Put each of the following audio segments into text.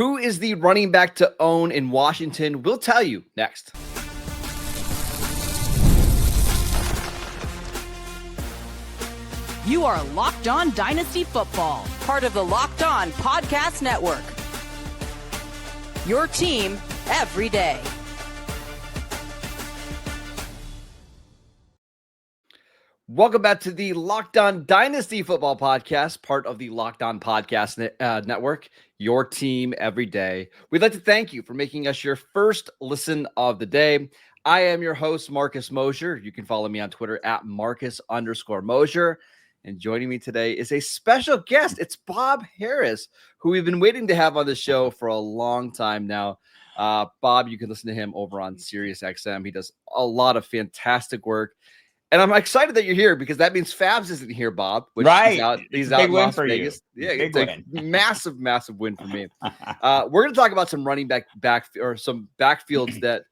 Who is the running back to own in Washington? We'll tell you next. You are Locked On Dynasty Football, part of the Locked On Podcast Network. Your team every day. Welcome back to the Locked On Dynasty Football Podcast, part of the Locked On Podcast Network, your team every day. We'd like to thank you for making us your first listen of the day. I am your host, Marcus Mosher. You can follow me on Twitter at Marcus_Mosher. And joining me today is a special guest. It's Bob Harris, who we've been waiting to have on the show for a long time now. Bob, you can listen to him over on SiriusXM. He does a lot of fantastic work. And I'm excited that you're here because that means Fabs isn't here, Bob. Which right. He's out in Las Vegas. You. Yeah, big it's a massive win for me. We're going to talk about some running back or some backfields that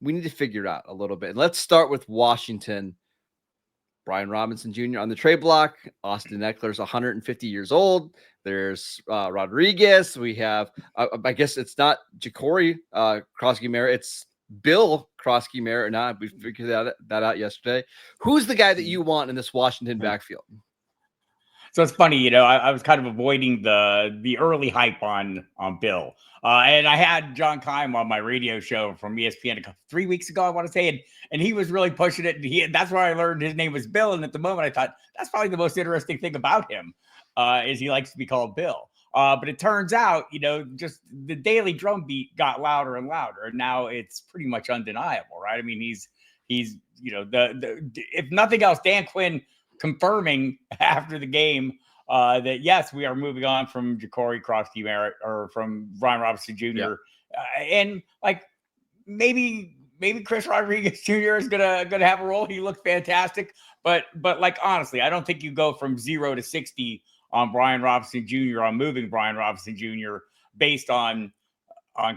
we need to figure out a little bit. And let's start with Washington. Brian Robinson Jr. on the trade block. Austin Eckler's 150 years old. There's Rodriguez. We have, I guess it's not Jacory Croskey-Merrit. It's Bill Croskey-Merrit. Now we figured that out yesterday. Who's the guy that you want in this Washington backfield? So it's funny, I was kind of avoiding the early hype on Bill. And I had John Keim on my radio show from ESPN 3 weeks ago, I want to say, and he was really pushing it. And that's where I learned his name was Bill. And at the moment, I thought that's probably the most interesting thing about him is he likes to be called Bill. But it turns out, just the daily drumbeat got louder and louder, and now it's pretty much undeniable, right? I mean, he's if nothing else, Dan Quinn confirming after the game that yes, we are moving on from Jacory Croskey-Merrit or from Brian Robinson Jr. Yeah. And like maybe Chris Rodriguez Jr. is gonna have a role. He looked fantastic, but like honestly, I don't think you go from 0 to 60 on Brian Robinson Jr. on moving Brian Robinson Jr. based on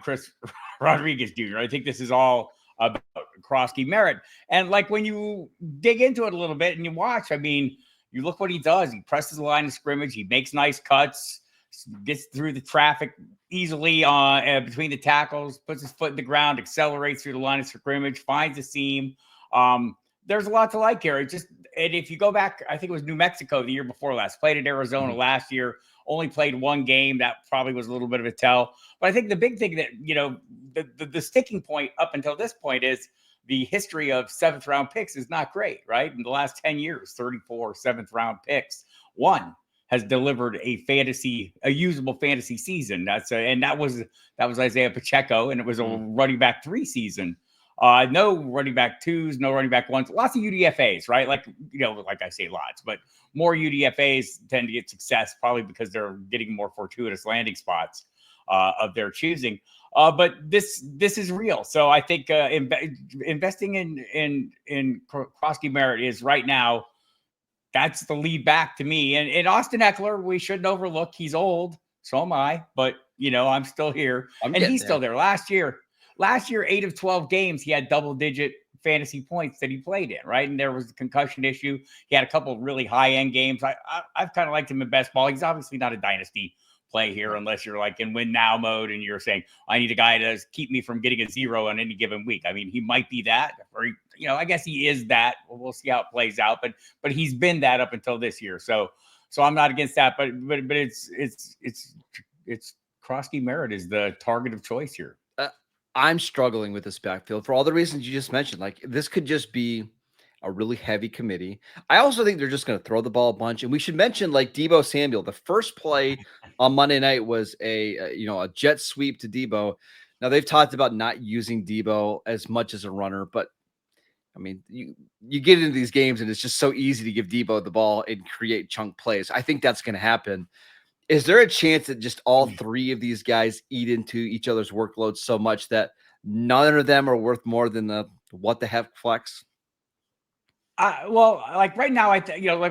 Chris Rodriguez Jr. I think this is all about Croskey-Merrit. And like when you dig into it a little bit and you watch, I mean, you look what he does. He presses the line of scrimmage. He makes nice cuts, gets through the traffic easily between the tackles, puts his foot in the ground, accelerates through the line of scrimmage, finds a seam. There's a lot to like here. And if you go back, I think it was New Mexico the year before last, played at Arizona last year, only played one game. That probably was a little bit of a tell. But I think the big thing that, the sticking point up until this point is the history of 7th round picks is not great, right? In the last 10 years, 34 7th round picks, one has delivered a usable fantasy season. That was Isaiah Pacheco, and it was a running back 3 season. No running back 2s, no running back 1s, lots of UDFAs, right? Like I say lots, but more UDFAs tend to get success probably because they're getting more fortuitous landing spots of their choosing. But this is real. So I think investing in Croskey-Merrit is right now, that's the lead back to me. And Austin Eckler, we shouldn't overlook. He's old. So am I. But, I'm still here. And he's still there. Last year, 8 of 12 games, he had double-digit fantasy points that he played in, right? And there was a concussion issue. He had a couple of really high-end games. I've kind of liked him in best ball. He's obviously not a dynasty play here unless you're like in win now mode and you're saying, I need a guy to keep me from getting a 0 on any given week. I mean, he might be that, or I guess he is that. We'll see how it plays out, but he's been that up until this year. So I'm not against that, but it's Croskey-Merrit is the target of choice here. I'm struggling with this backfield for all the reasons you just mentioned. Like, this could just be a really heavy committee. I also think they're just going to throw the ball a bunch. And we should mention, like, Deebo Samuel, the first play on Monday night was a jet sweep to Deebo. Now, they've talked about not using Deebo as much as a runner, but I mean, you get into these games and it's just so easy to give Deebo the ball and create chunk plays. I think that's going to happen. Is there a chance that just all 3 of these guys eat into each other's workloads so much that none of them are worth more than the what the heck flex? Well, like right now, like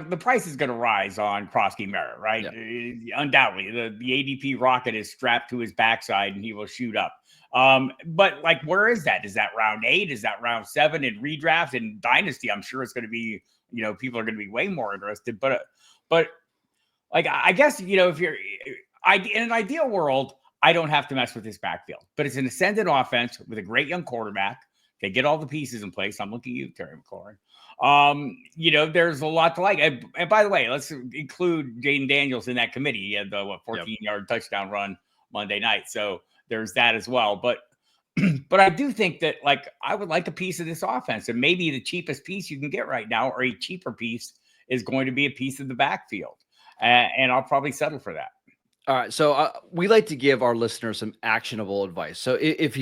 the price is going to rise on Croskey-Merrit, right? Yeah. Undoubtedly, the ADP rocket is strapped to his backside and he will shoot up. But like, where is that? Is that round 8? Is that round 7 in redraft and dynasty? I'm sure it's going to be, people are going to be way more interested, but like, I guess, if you're in an ideal world, I don't have to mess with this backfield. But it's an ascendant offense with a great young quarterback. They get all the pieces in place. I'm looking at you, Terry McLaurin. There's a lot to like. And by the way, let's include Jaden Daniels in that committee. He had the 14-yard touchdown run Monday night. So there's that as well. But I do think that, like, I would like a piece of this offense. And maybe the cheapest piece you can get right now, or a cheaper piece, is going to be a piece of the backfield. And I'll probably settle for that. All right. So we like to give our listeners some actionable advice. So if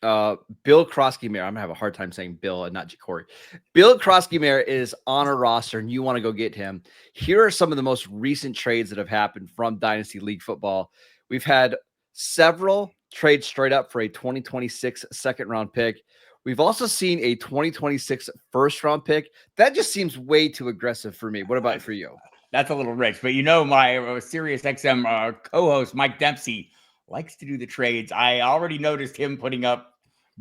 Bill Croskey-Merrit, I'm gonna have a hard time saying Bill and not Jacory. Bill Croskey-Merrit is on a roster and you want to go get him. Here are some of the most recent trades that have happened from Dynasty League football. We've had several trades straight up for a 2026 second round pick. We've also seen a 2026 first round pick. That just seems way too aggressive for me. What about for you? That's a little rich, but my Sirius XM co-host Mike Dempsey likes to do the trades. I already noticed him putting up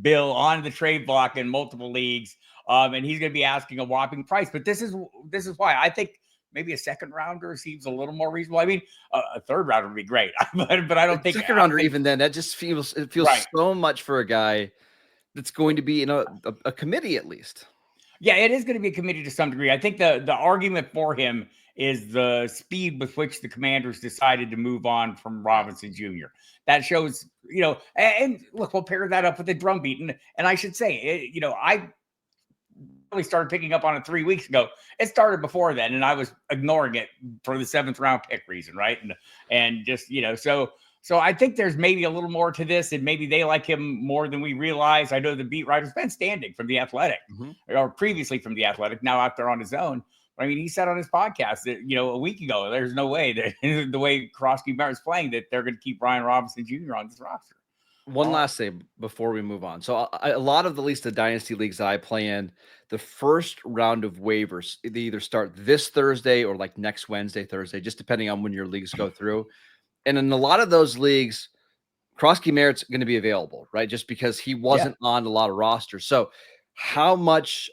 Bill on the trade block in multiple leagues, and he's going to be asking a whopping price. But this is why I think maybe a second rounder seems a little more reasonable. I mean, a third rounder would be great, but I don't think second rounder. Even then, that just feels right. So much for a guy that's going to be in a committee at least. Yeah, it is going to be a committee to some degree. I think the argument for him is the speed with which the Commanders decided to move on from Robinson Jr. That shows, and look, we'll pair that up with the drumbeat. And I should say, I really started picking up on it 3 weeks ago. It started before then, and I was ignoring it for the 7th round pick reason, right? And just, so I think there's maybe a little more to this, and maybe they like him more than we realize. I know the beat writer's Ben Standing from The Athletic, or previously from The Athletic, now out there on his own. I mean, he said on his podcast that, a week ago, there's no way that the way Croskey-Merritt's playing that they're going to keep Brian Robinson Jr. on this roster. One last thing before we move on. So a lot of the Dynasty leagues that I play in, the first round of waivers, they either start this Thursday or like next Wednesday, Thursday, just depending on when your leagues go through. And in a lot of those leagues, Croskey-Merritt's going to be available, right? Just because he wasn't on a lot of rosters. So how much,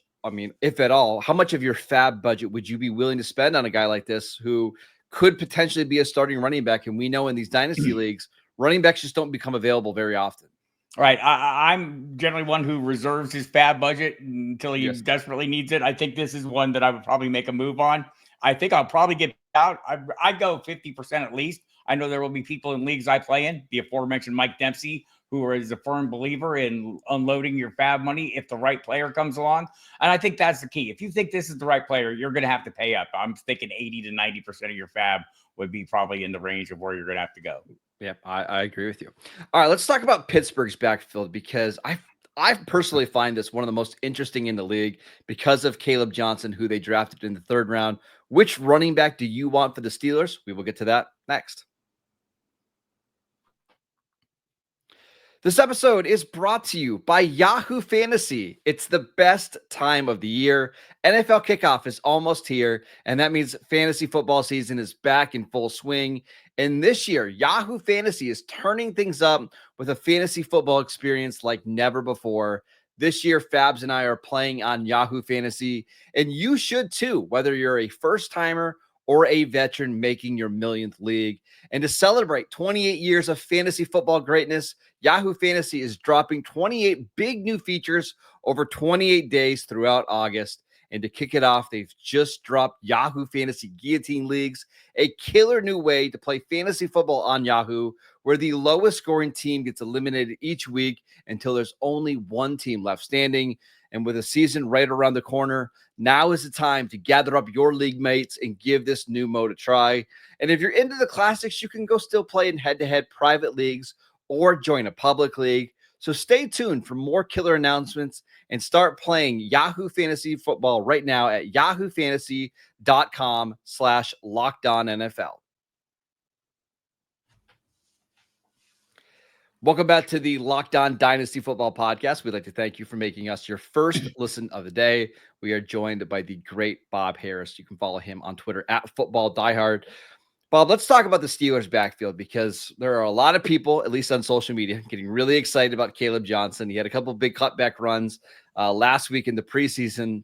if at all, how much of your fab budget would you be willing to spend on a guy like this who could potentially be a starting running back? And we know in these Dynasty leagues, running backs just don't become available very often. Right. I'm generally one who reserves his fab budget until he desperately needs it. I think this is one that I would probably make a move on. I think I'll probably get out. I'd go 50% at least. I know there will be people in leagues I play in, the aforementioned Mike Dempsey, who is a firm believer in unloading your fab money if the right player comes along. And I think that's the key. If you think this is the right player, you're going to have to pay up. I'm thinking 80 to 90% of your fab would be probably in the range of where you're going to have to go. Yeah, I agree with you. All right, let's talk about Pittsburgh's backfield, because I personally find this one of the most interesting in the league because of Caleb Johnson, who they drafted in the 3rd round. Which running back do you want for the Steelers? We will get to that next. This episode is brought to you by Yahoo Fantasy. It's the best time of the year. NFL kickoff is almost here, and that means fantasy football season is back in full swing. And this year, Yahoo Fantasy is turning things up with a fantasy football experience like never before. This year, Fabs and I are playing on Yahoo Fantasy, and you should too, whether you're a first-timer or a veteran making your millionth league. And to celebrate 28 years of fantasy football greatness, Yahoo Fantasy is dropping 28 big new features over 28 days throughout August. And to kick it off, they've just dropped Yahoo Fantasy Guillotine Leagues, a killer new way to play fantasy football on Yahoo, where the lowest scoring team gets eliminated each week until there's only one team left standing. And with a season right around the corner, now is the time to gather up your league mates and give this new mode a try. And if you're into the classics, you can go still play in head-to-head private leagues or join a public league. So stay tuned for more killer announcements and start playing Yahoo Fantasy Football right now at yahoofantasy.com/LockedOnNFL. Welcome back to the Locked On Dynasty Football Podcast. We'd like to thank you for making us your first listen of the day. We are joined by the great Bob Harris. You can follow him on Twitter at FootballDiehard. Bob, let's talk about the Steelers backfield, because there are a lot of people, at least on social media, getting really excited about Caleb Johnson. He had a couple of big cutback runs last week in the preseason.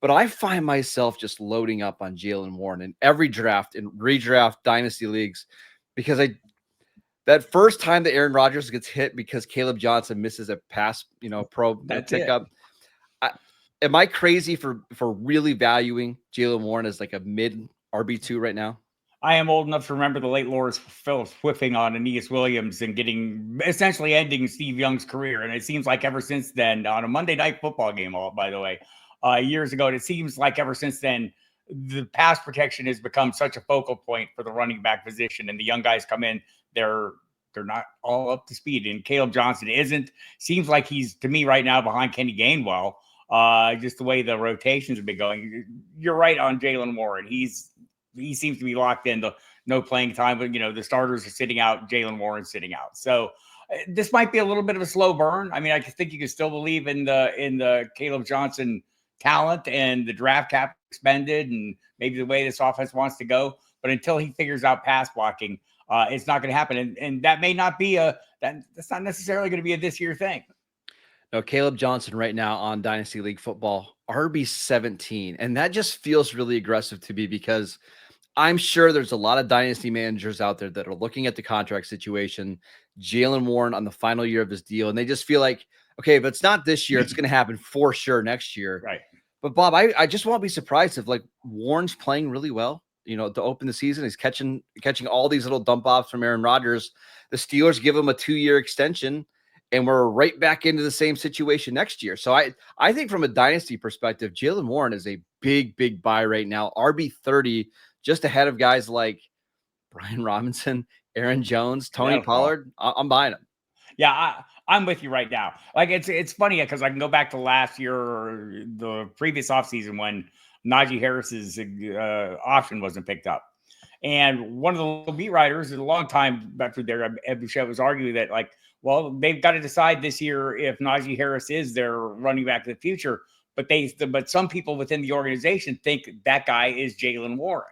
But I find myself just loading up on Jaylen Warren in every draft and redraft Dynasty leagues, because that first time that Aaron Rodgers gets hit because Caleb Johnson misses a pass, probe pickup. Am I crazy for really valuing Jaylen Warren as like a mid RB2 right now? I am old enough to remember the late Lawrence Phillips whiffing on Aeneas Williams and essentially ending Steve Young's career. And it seems like ever since then, on a Monday Night Football game, by the way, years ago, it seems like ever since then, the pass protection has become such a focal point for the running back position. And the young guys come in, they're not all up to speed. And Caleb Johnson isn't. Seems like he's, to me right now, behind Kenny Gainwell. Just the way the rotations have been going. You're right on Jaylen Warren. He seems to be locked into no playing time, but the starters are sitting out. Jaylen Warren's sitting out. So this might be a little bit of a slow burn. I mean, I think you can still believe in the Caleb Johnson talent and the draft cap expended and maybe the way this offense wants to go. But until he figures out pass blocking, it's not going to happen. And that may not be that's not necessarily going to be a this year thing. No, Caleb Johnson right now on Dynasty League Football, RB 17. And that just feels really aggressive to me because I'm sure there's a lot of dynasty managers out there that are looking at the contract situation, Jaylen Warren on the final year of his deal, and they just feel like, okay, if it's not this year, it's going to happen for sure next year. Right. But Bob, I just won't be surprised if like Warren's playing really well, to open the season. He's catching all these little dump offs from Aaron Rodgers. The Steelers give him a 2-year extension, and we're right back into the same situation next year. So I think from a dynasty perspective, Jaylen Warren is a big buy right now. RB 30, just ahead of guys like Brian Robinson, Aaron Jones, Tony Pollard. I'm buying them. Yeah, I'm with you right now. Like it's funny because I can go back to last year or the previous offseason when Najee Harris's option wasn't picked up. And one of the beat writers in a long time back there, Ed Bouchette, was arguing that they've got to decide this year if Najee Harris is their running back of the future. But some people within the organization think that guy is Jaylen Warren.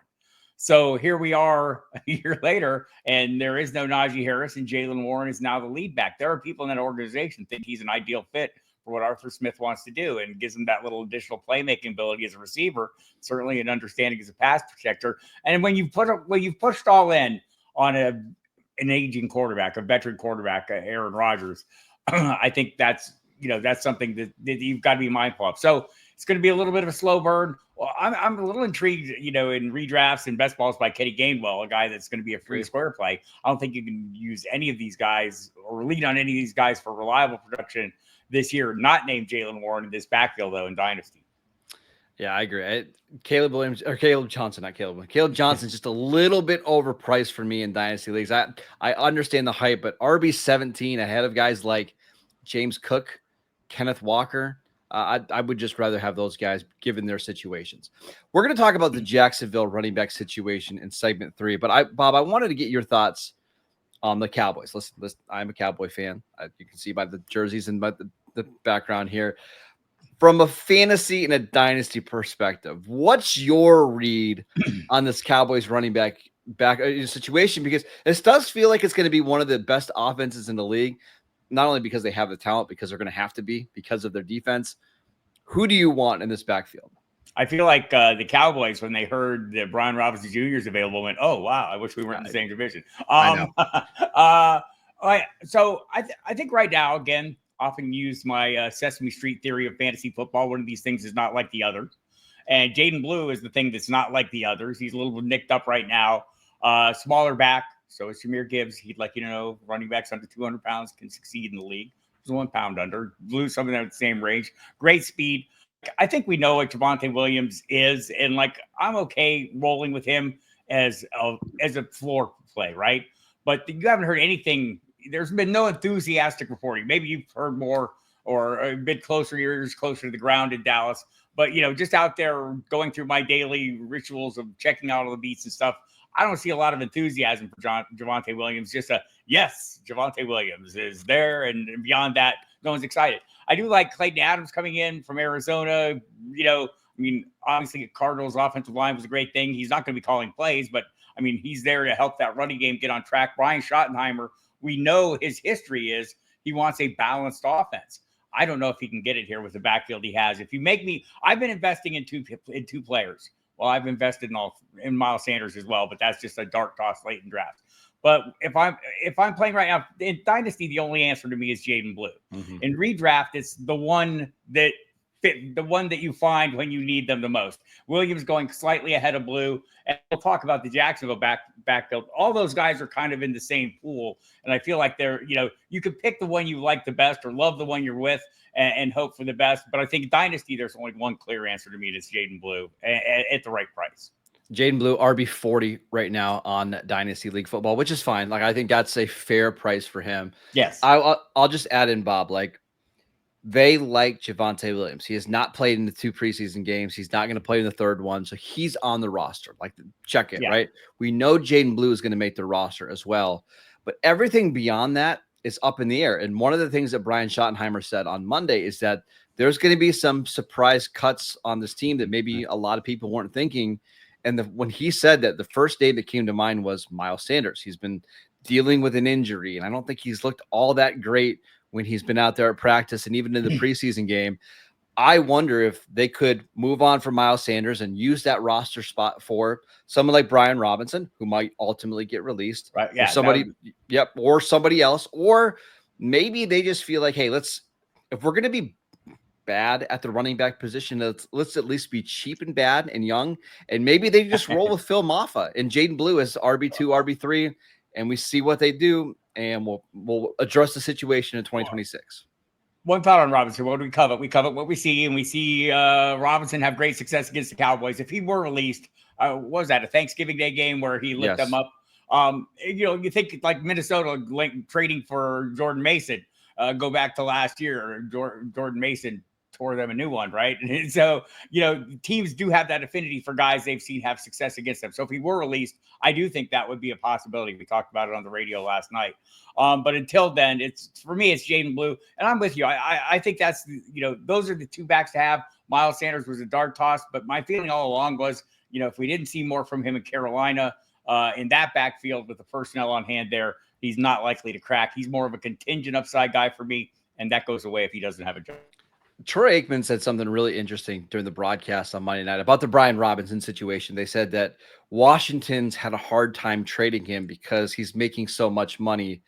So here we are a year later, and there is no Najee Harris, and Jaylen Warren is now the lead back. There are people in that organization think he's an ideal fit for what Arthur Smith wants to do, and gives him that little additional playmaking ability as a receiver, certainly an understanding as a pass protector. And when you've pushed all in on an aging quarterback, a veteran quarterback, Aaron Rodgers, I think that's something that you've got to be mindful of. So it's going to be a little bit of a slow burn. Well, I'm a little intrigued, in redrafts and best balls by Kenny Gainwell, a guy that's going to be a free square play. I don't think you can use any of these guys or lean on any of these guys for reliable production this year, not named Jaylen Warren in this backfield, though, in Dynasty. Yeah, I agree. Caleb Johnson's just a little bit overpriced for me in Dynasty leagues. I understand the hype, but RB 17 ahead of guys like James Cook, Kenneth Walker. I would just rather have those guys given their situations. We're going to talk about the Jacksonville running back situation in segment 3, but Bob, I wanted to get your thoughts on the Cowboys. Listen, I'm a Cowboy fan. You can see by the jerseys and by the background here. From a fantasy and a dynasty perspective, what's your read on this Cowboys running back situation? Because this does feel like it's going to be one of the best offenses in the league. Not only because they have the talent, because they're going to have to be because of their defense. Who do you want in this backfield? I feel like the Cowboys, when they heard that Brian Robinson Jr. is available, went, "Oh wow, I wish we weren't in the same division." I know. So I think right now, again, often use my Sesame Street theory of fantasy football. One of these things is not like the other, and Jaden Blue is the thing that's not like the others. He's a little bit nicked up right now, smaller back. So it's Jahmyr Gibbs. He'd like running backs under 200 pounds can succeed in the league. He's 1 pound under. Blue, something at the same range. Great speed. I think we know what Javonte Williams is, and I'm okay rolling with him as a floor play, right? But you haven't heard anything. There's been no enthusiastic reporting. Maybe you've heard more or a bit closer to the ground in Dallas. But just out there going through my daily rituals of checking out all the beats and stuff, I don't see a lot of enthusiasm for Javonte Williams. Just yes, Javonte Williams is there, and beyond that, no one's excited. I do like Clayton Adams coming in from Arizona. Obviously, Cardinals' offensive line was a great thing. He's not going to be calling plays, but he's there to help that running game get on track. Brian Schottenheimer, we know his history is he wants a balanced offense. I don't know if he can get it here with the backfield he has. I've been investing in two players. Well, I've invested in Miles Sanders as well, but that's just a dark toss late in draft. But if I'm playing right now in Dynasty, the only answer to me is Jaden Blue. Mm-hmm. In redraft, it's the one that you find when you need them the most. Williams going slightly ahead of Blue, and we'll talk about the Jacksonville backfield. All those guys are kind of in the same pool, and I feel like they're, you could pick the one you like the best or love the one you're with and hope for the best. But I think Dynasty, there's only one clear answer to me. It's Jaden Blue at the right price. Jaden Blue, RB 40 right now on Dynasty League Football, which is fine. Like, I think that's a fair price for him. Yes. I'll just add in, Bob, like, they like Javonte Williams. He has not played in the 2 preseason games. He's not going to play in the 3rd one. So he's on the roster. Like, check it, right? We know Jaden Blue is going to make the roster as well. But everything beyond that is up in the air. And one of the things that Brian Schottenheimer said on Monday is that there's going to be some surprise cuts on this team that maybe a lot of people weren't thinking. And when he said that, the first name that came to mind was Miles Sanders. He's been dealing with an injury, and I don't think he's looked all that great when he's been out there at practice and even in the preseason game. I wonder if they could move on from Miles Sanders and use that roster spot for someone like Brian Robinson, who might ultimately get released. Right. Yeah. Or somebody else. Or maybe they just feel like, hey, if we're going to be bad at the running back position, let's at least be cheap and bad and young. And maybe they just roll with Phil Maffa and Jaden Blue as RB2, RB3, and we see what they do. And we'll address the situation in 2026. One thought on Robinson. What do we covet? We covet what we see, and we see Robinson have great success against the Cowboys. If he were released, what was that, a Thanksgiving Day game where he lit them up? You think like Minnesota trading for Jordan Mason, go back to last year, Jordan Mason tore them a new one, right? And so, teams do have that affinity for guys they've seen have success against them. So if he were released, I do think that would be a possibility. We talked about it on the radio last night. But until then, for me, it's Jaden Blue. And I'm with you. I think that's, those are the 2 backs to have. Miles Sanders was a dart toss, but my feeling all along was, if we didn't see more from him in Carolina in that backfield with the personnel on hand there, he's not likely to crack. He's more of a contingent upside guy for me, and that goes away if he doesn't have a job. Troy Aikman said something really interesting during the broadcast on Monday night about the Brian Robinson situation. They said that Washington's had a hard time trading him because he's making so much money.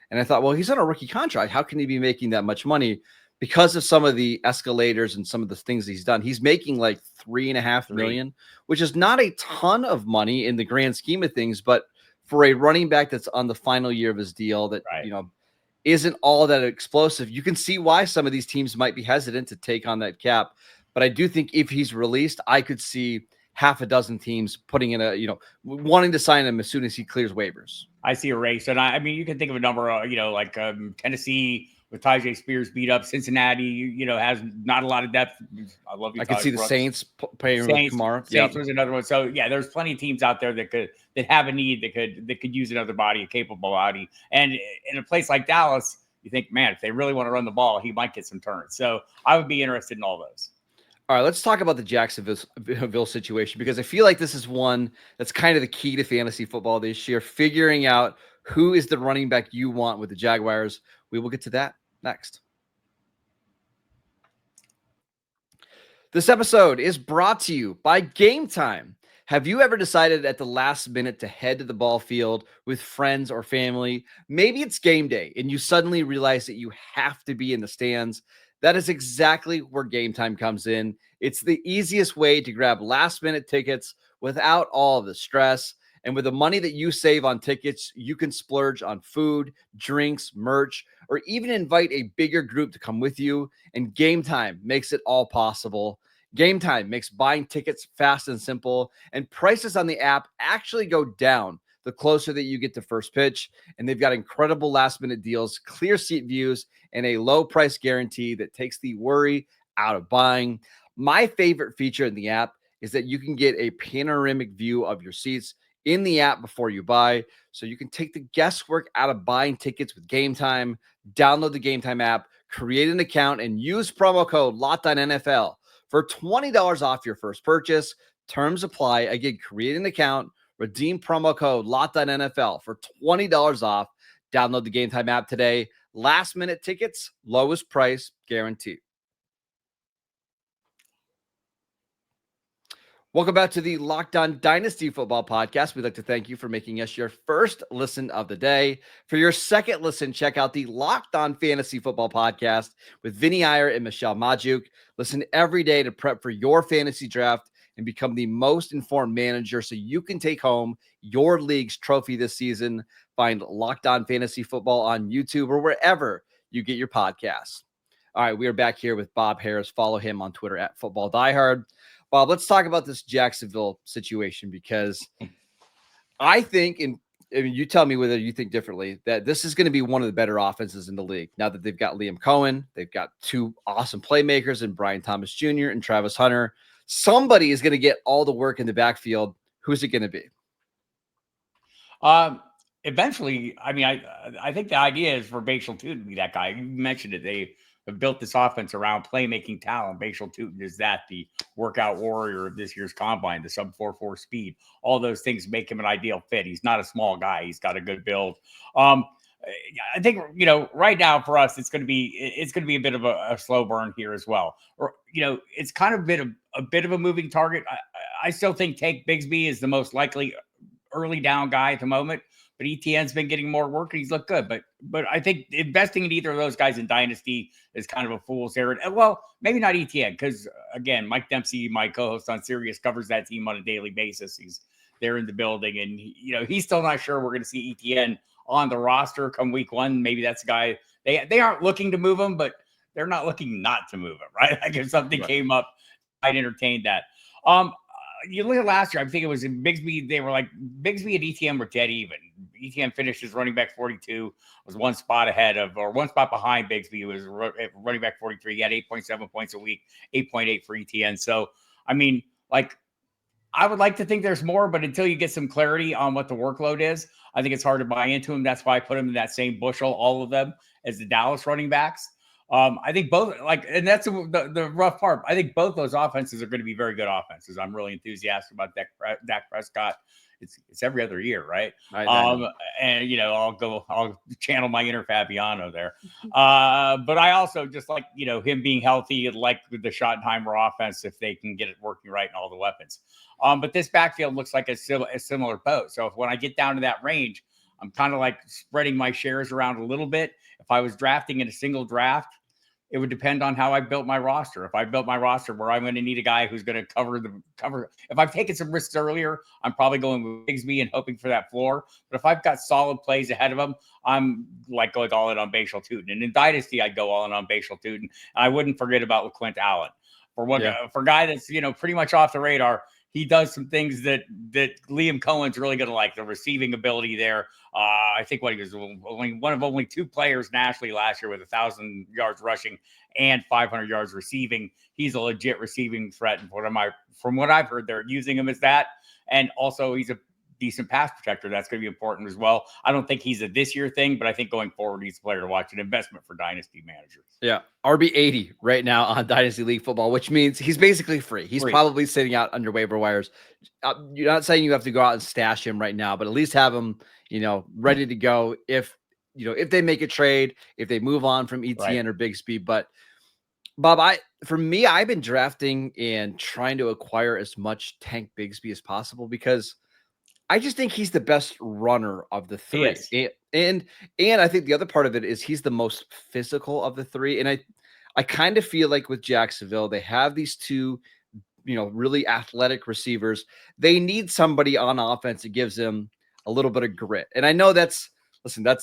And I thought, well, he's on a rookie contract. How can he be making that much money? Because of some of the escalators and some of the things he's done. He's making like $3.5 million, which is not a ton of money in the grand scheme of things. But for a running back that's on the final year of his deal that, isn't all that explosive, you can see why some of these teams might be hesitant to take on that cap. But I do think if he's released, I could see half a dozen teams putting in wanting to sign him as soon as he clears waivers. I see a race. And I mean, you can think of a number, like Tennessee with Tyjae Spears beat up. Cincinnati, has not a lot of depth. I love you. I could see the Saints playing with Kamara. Saints was another one. So yeah, there's plenty of teams out there that have a need that could use another body, a capable body. And in a place like Dallas, you think, man, if they really want to run the ball, he might get some turns. So I would be interested in all those. All right, let's talk about the Jacksonville situation, because I feel like this is one that's kind of the key to fantasy football this year, figuring out who is the running back you want with the Jaguars. We will get to that next. This episode is brought to you by Gametime. Have you ever decided at the last minute to head to the ball field with friends or family? Maybe it's game day and you suddenly realize that you have to be in the stands. That is exactly where Gametime comes in. It's the easiest way to grab last-minute tickets without all of the stress. And with the money that you save on tickets, you can splurge on food, drinks, merch, or even invite a bigger group to come with you. And Gametime makes it all possible. Gametime makes buying tickets fast and simple, and prices on the app actually go down the closer that you get to first pitch. And they've got incredible last-minute deals, clear seat views, and a low price guarantee that takes the worry out of buying. My favorite feature in the app is that you can get a panoramic view of your seats in the app before you buy, so you can take the guesswork out of buying tickets with Gametime. Download the Gametime app, create an account, and use promo code LOCKEDONNFL for $20 off your first purchase. Terms apply. Again, create an account, redeem promo code LOCKEDONNFL for $20 off. Download the Gametime app today. Last minute tickets, lowest price guaranteed. Welcome back to the Locked On Dynasty Football Podcast. We'd like to thank you for making us your first listen of the day. For your second listen, check out the Locked On Fantasy Football Podcast with Vinny Iyer and Michelle Majuk. Listen every day to prep for your fantasy draft and become the most informed manager so you can take home your league's trophy this season. Find Locked On Fantasy Football on YouTube or wherever you get your podcasts. All right, we are back here with Bob Harris. Follow him on Twitter at FootballDiehard. Bob, let's talk about this Jacksonville situation because I think, and you tell me whether you think differently, that this is going to be one of the better offenses in the league. Now that they've got Liam Cohen, they've got two awesome playmakers in Brian Thomas Jr. and Travis Hunter. Somebody is going to get all the work in the backfield. Who's it going to be? Eventually, I mean, I think the idea is for Bashal Tutin to be that guy. You mentioned it. They have built this offense around playmaking talent. Bashal Tutin is that, the workout warrior of this year's combine, the sub 4.4 speed. All those things make him an ideal fit. He's not a small guy. He's got a good build. I think, right now for us, it's going to be a bit of a slow burn here as well. Or, it's kind of a bit of a moving target. I still think Tank Bigsby is the most likely early down guy at the moment. But Etienne's been getting more work and he's looked good. But I think investing in either of those guys in Dynasty is kind of a fool's errand. Well, maybe not Etienne, because again, Mike Dempsey, my co-host on Sirius, covers that team on a daily basis. He's there in the building, and he's still not sure we're going to see Etienne on the roster come week one. Maybe that's a guy they aren't looking to move him, but they're not looking not to move him, right? Like if something came up, I'd entertain that. You look at last year, I think it was in Bigsby. They were like Bigsby and Etienne were dead even. Etienne finished as running back 42, was one spot behind Bigsby. He was running back 43. He had 8.7 points a week, 8.8 for Etienne. So, I mean, I would like to think there's more, but until you get some clarity on what the workload is, I think it's hard to buy into him. That's why I put him in that same bushel, all of them, as the Dallas running backs. I think both, and that's the rough part. I think both those offenses are going to be very good offenses. I'm really enthusiastic about Dak Prescott. It's every other year, right? And I'll channel my inner Fabiano there. But I also just like, him being healthy, like the Schottenheimer offense, if they can get it working right and all the weapons. But this backfield looks like a similar boat. So when I get down to that range, I'm kind of like spreading my shares around a little bit. If I was drafting in a single draft, it would depend on how I built my roster. If I built my roster where I'm going to need a guy who's going to cover. If I've taken some risks earlier, I'm probably going with Bigsby and hoping for that floor. But if I've got solid plays ahead of him, I'm like going all in on Bashal Tutin. And in Dynasty, I'd go all in on Bashal Tutin. I wouldn't forget about LaQuint Allen. For a guy that's, pretty much off the radar, he does some things that Liam Cohen's really going to like. The receiving ability there. I think he was only two players nationally last year with 1,000 yards rushing and 500 yards receiving. He's a legit receiving threat. And from what I've heard, they're using him as that. And also he's a decent pass protector. That's going to be important as well. I don't think he's a this year thing, but I think going forward, he's a player to watch, an investment for Dynasty managers. Yeah. RB 80 right now on Dynasty League Football, which means he's basically free. He's probably sitting out under waiver wires. You're not saying you have to go out and stash him right now, but at least have him, ready to go if they make a trade, if they move on from Etienne or Bigsby. But Bob, I've been drafting and trying to acquire as much Tank Bigsby as possible because I just think he's the best runner of the three. And I think the other part of it is he's the most physical of the three. And I kind of feel like with Jacksonville, they have these two, really athletic receivers. They need somebody on offense that gives them a little bit of grit. And I know that's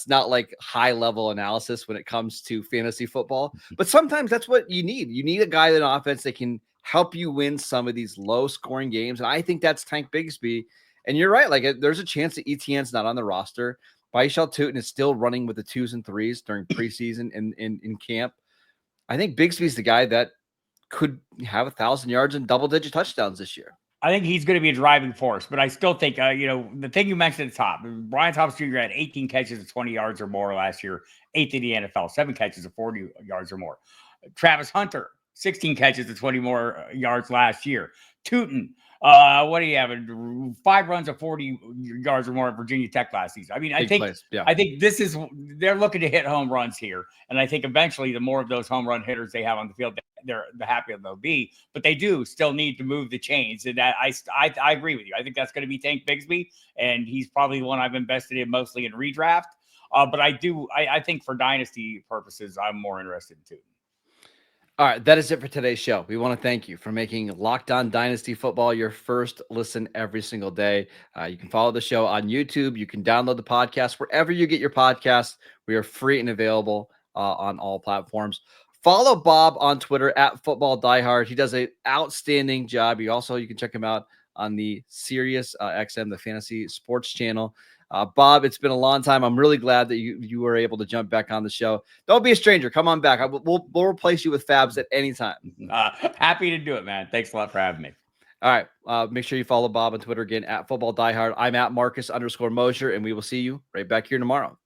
not like high level analysis when it comes to fantasy football, but sometimes that's what you need. You need a guy in offense that can help you win some of these low scoring games. And I think that's Tank Bigsby. And you're right. There's a chance that Etienne's not on the roster. Bashal Tutin is still running with the 2s and 3s during preseason in camp. I think Bigsby's the guy that could have 1,000 yards and double-digit touchdowns this year. I think he's going to be a driving force, but I still think, the thing you mentioned at the top, Brian Thomas Jr. had 18 catches of 20 yards or more last year, 8th in the NFL, 7 catches of 40 yards or more. Travis Hunter, 16 catches of 20 more yards last year. Tutin, what do you have? 5 runs of 40 yards or more at Virginia Tech last season. I mean, I think they're looking to hit home runs here. And I think eventually the more of those home run hitters they have on the field, the happier they'll be. But they do still need to move the chains, and that I agree with you. I think that's going to be Tank Bigsby, and he's probably the one I've invested in mostly in redraft. But I think for dynasty purposes, I'm more interested in Tootin. All right, that is it for today's show. We want to thank you for making Locked On Dynasty Football your first listen every single day. You can follow the show on YouTube. You can download the podcast wherever you get your podcasts. We are free and available on all platforms. Follow Bob on Twitter at Football Diehard. He does an outstanding job. You can check him out on the Sirius XM, the Fantasy Sports Channel. Bob, it's been a long time. I'm really glad that you were able to jump back on the show. Don't be a stranger. Come on back. We'll replace you with Fabs at any time. Happy to do it, man. Thanks a lot for having me. All right. Make sure you follow Bob on Twitter again at Football Diehard. I'm at Marcus _Mosher, and we will see you right back here tomorrow.